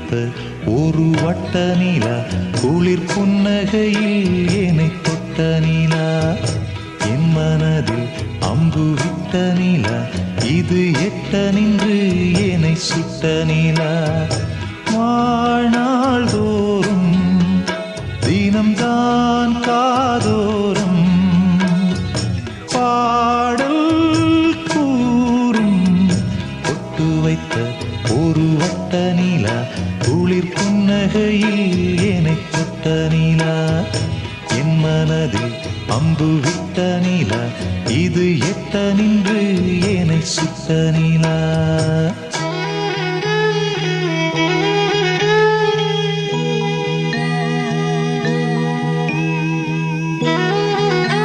வைத்த ஒரு வட்ட நிலா, குளிர் புன்னகையில் என்னை தொட்ட நிலா, என் மனதில் அம்பு விட்ட நிலா, இது எட்ட நின்று என்னை சுட்ட நிலா. வாழ்நாள் தோறும் தினம்தான் காதோறும் பாடல் கூறும், பொட்டு வைத்த ஒரு வட்ட நிலா, குளிர் புன்னகையில் என்னை தொட்ட நிலா, என் மனதில் அம்பு விட்ட நிலா, இது எட்ட நின்று என்னை சுட்ட நிலா.